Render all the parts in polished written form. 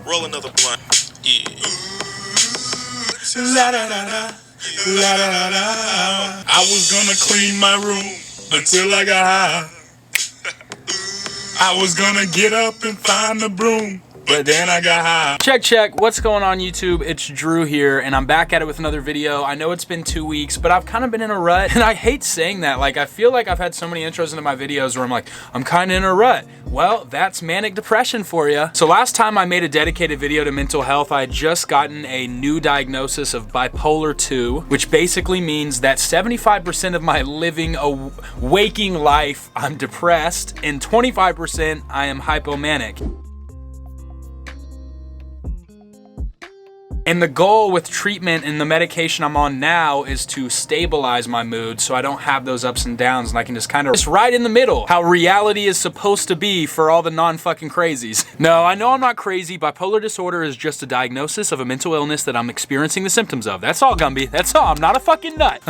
Roll another blunt. Yeah. La da da da, la da da da. I was gonna clean my room until I got high. I was gonna get up and find the broom, but then I got high. Check, what's going on YouTube? It's Drew here, and I'm back at it with another video. I know it's been 2 weeks, but I've kind of been in a rut, and I hate saying that. Like, I feel like I've had so many intros into my videos where I'm like, I'm kind of in a rut. Well, that's manic depression for you. So last time I made a dedicated video to mental health, I had just gotten a new diagnosis of bipolar 2, which basically means that 75% of my waking life, I'm depressed, and 25% I am hypomanic. And the goal with treatment and the medication I'm on now is to stabilize my mood so I don't have those ups and downs, and I can just kind of just right in the middle, how reality is supposed to be for all the non-fucking crazies. No, I know I'm not crazy. Bipolar disorder is just a diagnosis of a mental illness that I'm experiencing the symptoms of. That's all, Gumby. That's all. I'm not a fucking nut.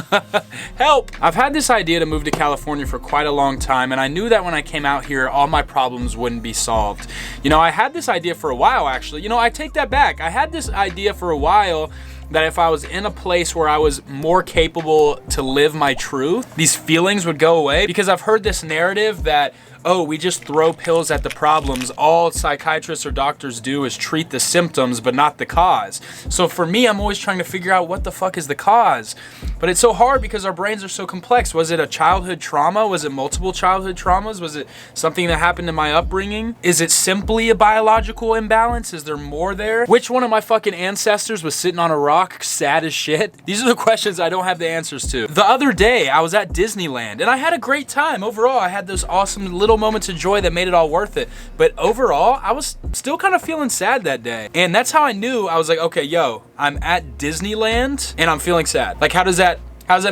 Help. I've had this idea to move to California for quite a long time, and I knew that when I came out here, all my problems wouldn't be solved. You know, I had this idea for a while, actually. You know, I take that back. I had this idea for a while that if I was in a place where I was more capable to live my truth, these feelings would go away. Because I've heard this narrative that, oh, we just throw pills at the problems. All psychiatrists or doctors do is treat the symptoms, but not the cause. So for me, I'm always trying to figure out what the fuck is the cause. But it's so hard because our brains are so complex. Was it a childhood trauma? Was it multiple childhood traumas? Was it something that happened in my upbringing? Is it simply a biological imbalance? Is there more there? Which one of my fucking ancestors was sitting on a rock sad as shit? These are the questions I don't have the answers to. The other day, I was at Disneyland and I had a great time. Overall, I had those awesome little moments of joy that made it all worth it. But overall, I was still kind of feeling sad that day. And that's how I knew. I was like, okay, yo, I'm at Disneyland and I'm feeling sad. Like, how does that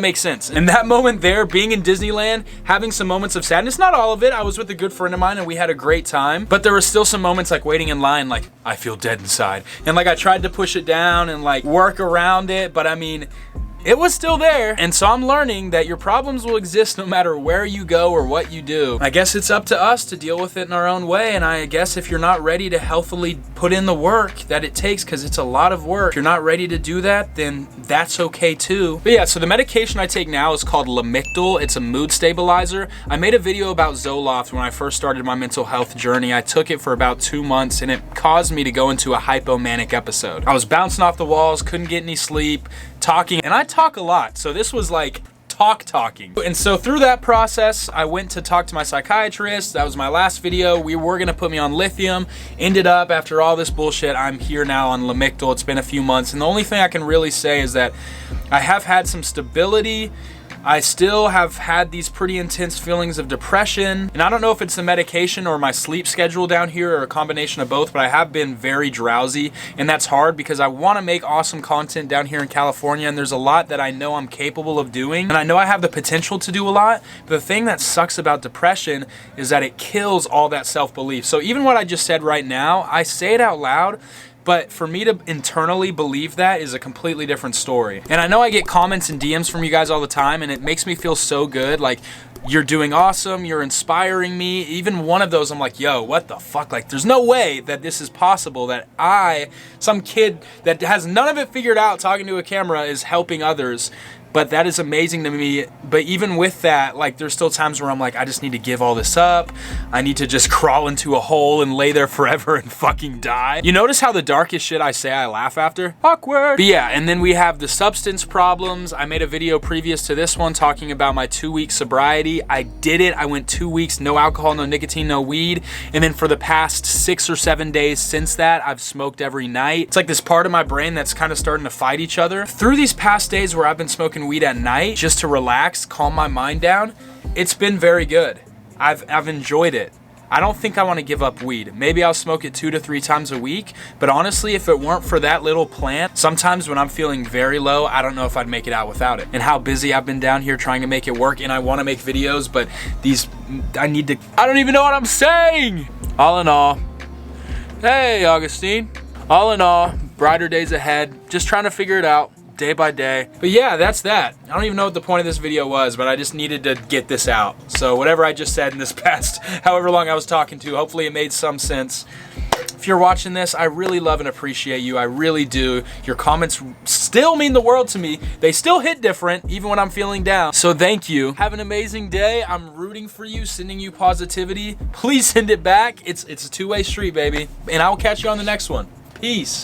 make sense? In that moment there, being in Disneyland, having some moments of sadness, not all of it. I was with a good friend of mine and we had a great time, but there were still some moments like waiting in line, like I feel dead inside. And like I tried to push it down and like work around it, but I mean, it was still there. And so I'm learning that your problems will exist no matter where you go or what you do. I guess it's up to us to deal with it in our own way. And I guess if you're not ready to healthily put in the work that it takes, because it's a lot of work, if you're not ready to do that, then that's okay too. But yeah, so the medication I take now is called Lamictal. It's a mood stabilizer. I made a video about Zoloft when I first started my mental health journey. I took it for about 2 months and it caused me to go into a hypomanic episode. I was bouncing off the walls, couldn't get any sleep, talking, and I talk a lot, so this was like talking. And so through that process, I went to talk to my psychiatrist. That was my last video. We were gonna put me on lithium. Ended up, after all this bullshit, I'm here now on Lamictal. It's been a few months, and the only thing I can really say is that I have had some stability. I still have had these pretty intense feelings of depression, and I don't know if it's the medication or my sleep schedule down here or a combination of both, but I have been very drowsy, and that's hard because I want to make awesome content down here in California, and there's a lot that I know I'm capable of doing, and I know I have the potential to do a lot, but the thing that sucks about depression is that it kills all that self-belief. So even what I just said right now, I say it out loud, but for me to internally believe that is a completely different story. And I know I get comments and DMs from you guys all the time, and it makes me feel so good. Like, you're doing awesome, you're inspiring me. Even one of those, I'm like, yo, what the fuck? Like, there's no way that this is possible, that some kid that has none of it figured out talking to a camera, is helping others. But that is amazing to me. But even with that, like, there's still times where I'm like, I just need to give all this up. I need to just crawl into a hole and lay there forever and fucking die. You notice how the darkest shit I say I laugh after? Awkward. But yeah, and then we have the substance problems. I made a video previous to this one talking about my 2-week sobriety. I did it. I went 2 weeks, no alcohol, no nicotine, no weed. And then for the past 6 or 7 days since that, I've smoked every night. It's like this part of my brain that's kind of starting to fight each other. Through these past days where I've been smoking weed at night just to relax, calm my mind down, it's been very good. I've enjoyed it. I don't think I want to give up weed. Maybe I'll smoke it 2 to 3 times a week, but honestly, if it weren't for that little plant, sometimes when I'm feeling very low, I don't know if I'd make it out without it. And how busy I've been down here trying to make it work, and I want to make videos, but I don't even know what I'm saying. All in all, hey Augustine, all in all, brighter days ahead, just trying to figure it out day by day. But yeah, that's that. I don't even know what the point of this video was, but I just needed to get this out. So whatever I just said in this past however long I was talking to, hopefully it made some sense. If you're watching this, I really love and appreciate you. I really do. Your comments still mean the world to me. They still hit different, even when I'm feeling down. So thank you. Have an amazing day. I'm rooting for you, sending you positivity. Please send it back. It's a two-way street, baby. And I'll catch you on the next one. Peace.